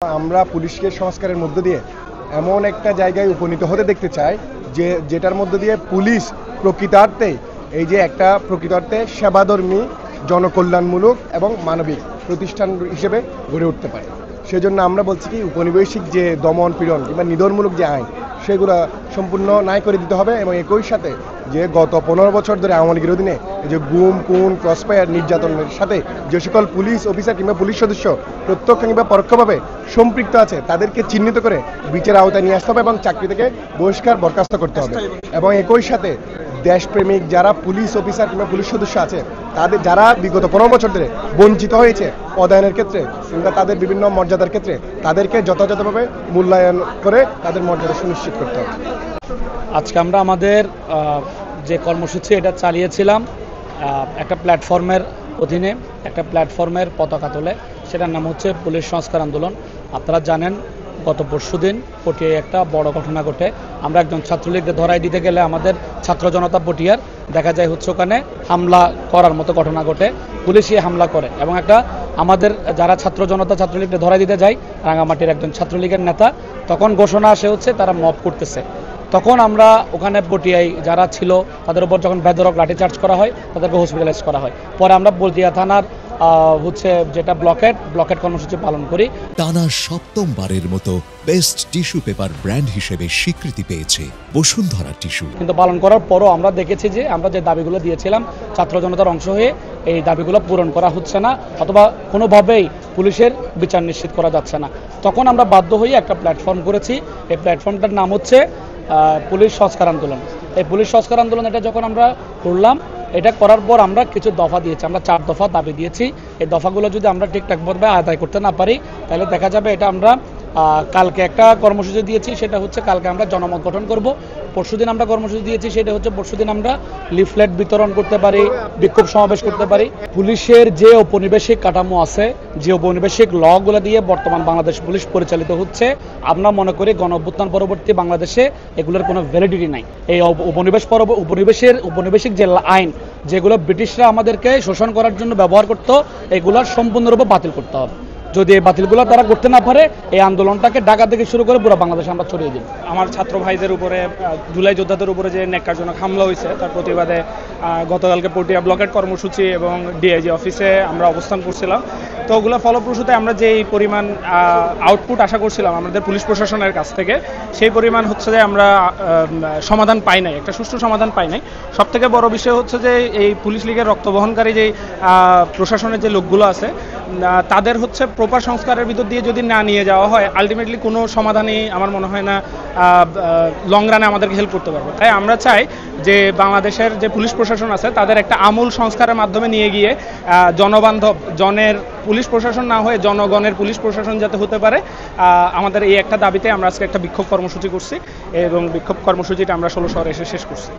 আমরা পুলিশকে সংস্কারের মধ্য দিয়ে এমন একটা জায়গায় উপনীত হতে দেখতে চাই যেটার মধ্য দিয়ে পুলিশ প্রকৃতার্থে এই যে একটা প্রকৃতার্থে সেবাধর্মী জনকল্যাণমূলক এবং মানবিক প্রতিষ্ঠান হিসেবে গড়ে উঠতে পারে। সেজন্য আমরা বলছি কি উপনিবেশিক যে দমন পীড়ন কিংবা নিধনমূলক যে আইন সেগুলো সম্পূর্ণ নাই করে দিতে হবে এবং একই সাথে যে গত 15 বছর ধরে আওয়ামী লীগের অধীনে এই যে গুম খুন ক্রসফায়ার নির্যাতনের সাথে যে সকল পুলিশ অফিসার কিংবা পুলিশ সদস্য প্রত্যক্ষ কিংবা পরোক্ষভাবে সম্পৃক্ত আছে তাদেরকে চিহ্নিত করে বিচারের আওতায় নিয়ে আসতে হবে এবং চাকরি থেকে বরখাস্ত করতে হবে। এবং একই সাথে দেশপ্রেমিক যারা পুলিশ অফিসার কিংবা পুলিশ সদস্য আছে তাদের যারা বিগত 15 বছর ধরে বঞ্চিত হয়েছে পদায়নের ক্ষেত্রে কিংবা তাদের বিভিন্ন মর্যাদার ক্ষেত্রে তাদেরকে যথাযথভাবে মূল্যায়ন করে তাদের মর্যাদা সুনিশ্চিত করতে হবে। আজকে আমরা আমাদের যে কর্মসূচি এটা চালিয়েছিলাম একটা প্ল্যাটফর্মের অধীনে, একটা প্ল্যাটফর্মের পতাকা তোলে, সেটার নাম হচ্ছে পুলিশ সংস্কার আন্দোলন। আপনারা জানেন গত পরশুদিন পটিয়ায় একটা বড় ঘটনা ঘটে। আমরা একজন ছাত্রলীগকে ধরাই দিতে গেলে আমাদের ছাত্র জনতা পটিয়ার দেখা যায় হচ্ছে ওখানে হামলা করার মতো ঘটনা ঘটে, পুলিশই হামলা করে এবং একটা আমাদের যারা ছাত্র জনতা ছাত্রলীগকে ধরাই দিতে যায় রাঙামাটির একজন ছাত্রলীগের নেতা, তখন ঘোষণা আসে হচ্ছে তারা মব করতেছে। তখন আমরা ওখানে পটিয়ায় যারা ছিল তাদের উপর যখন বেধড়ক লাঠিচার্জ করা হয় তাদেরকে হসপিটালাইজ করা হয়। পরে আমরা বলদিয়া থানার হচ্ছে যেটা ব্লকেট কর্মসূচি পালন করি। টানা সপ্তমবারের মতো বেস্ট টিস্যু পেপার ব্র্যান্ড হিসেবে স্বীকৃতি পেয়েছে বসুন্ধরা টিস্যু। কিন্তু পালন করার পরও আমরা দেখেছি যে আমরা যে দাবিগুলো দিয়েছিলাম ছাত্র জনতার অংশ হয়ে এই দাবিগুলো পূরণ করা হচ্ছে না অথবা কোনোভাবেই পুলিশের বিচার নিশ্চিত করা যাচ্ছে না। তখন আমরা বাধ্য হয়ে একটা প্ল্যাটফর্ম করেছি। এই প্ল্যাটফর্মটার নাম হচ্ছে পুলিশ সংস্কার আন্দোলন। এই পুলিশ সংস্কার আন্দোলন এটা যখন আমরা করলাম, এটা করার পর আমরা কিছু দফা দিয়েছি, আমরা 4 দফা দাবি দিয়েছি। এই দফাগুলো যদি আমরা ঠিকঠাকভাবে আদায় করতে না পারি তাহলে দেখা যাবে এটা আমরা কালকে একটা কর্মসূচি দিয়েছি, সেটা হচ্ছে কালকে আমরা জনমত গঠন করব। পরশুদিন আমরা কর্মসূচি দিয়েছি, সেটা হচ্ছে পরশুদিন আমরা লিফলেট বিতরণ করতে পারি, বিক্ষোভ সমাবেশ করতে পারি। পুলিশের যে ঔপনিবেশিক কাঠামো আছে, যে ঔপনিবেশিক লগুলো দিয়ে বর্তমান বাংলাদেশ পুলিশ পরিচালিত হচ্ছে, আমরা মনে করি গণ-অভ্যুত্থান পরবর্তী বাংলাদেশে এগুলোর কোনো ভ্যালিডিটি নাই। এই উপনিবেশিক যে আইন যেগুলো ব্রিটিশরা আমাদেরকে শোষণ করার জন্য ব্যবহার করতো, এগুলো সম্পূর্ণরূপে বাতিল করতে হবে। যদি এই বাতিলগুলো তারা করতে না পারে এই আন্দোলনটাকে ঢাকা থেকে শুরু করে পুরো বাংলাদেশে আমরা ছড়িয়ে দিই। আমার ছাত্র ভাইদের উপরে জুলাই যোদ্ধাদের উপরে যে ন্যাক্কারজনক হামলা হয়েছে তার প্রতিবাদে গতকালকে পটিয়া ব্লকেট কর্মসূচি এবং ডিআইজি অফিসে আমরা অবস্থান করছিলাম। তো ওগুলো ফলপ্রসূতে আমরা যেই পরিমাণ আউটপুট আশা করছিলাম আমাদের পুলিশ প্রশাসনের কাছ থেকে, সেই পরিমাণ হচ্ছে যে আমরা সমাধান পাই নাই, একটা সুষ্ঠু সমাধান পাই নাই। সবথেকে বড় বিষয় হচ্ছে যে এই পুলিশ লীগের রক্তবহনকারী যে প্রশাসনের যে লোকগুলো আছে তাদের হচ্ছে প্রপার সংস্কারের ভিতর দিয়ে যদি না নিয়ে যাওয়া হয় আলটিমেটলি কোনো সমাধানই আমার মনে হয় না লং রানে আমাদেরকে হেল্প করতে পারবে। তাই আমরা চাই যে বাংলাদেশের যে পুলিশ প্রশাসন আছে তাদের একটা আমূল সংস্কারের মাধ্যমে নিয়ে গিয়ে জনবান্ধব জনের পুলিশ প্রশাসন না হয়ে জনগণের পুলিশ প্রশাসন যাতে হতে পারে, আমাদের এই একটা দাবিতে আমরা আজকে একটা বিক্ষোভ কর্মসূচি করছি এবং বিক্ষোভ কর্মসূচিটা আমরা 16 শহরে এসে শেষ করছি।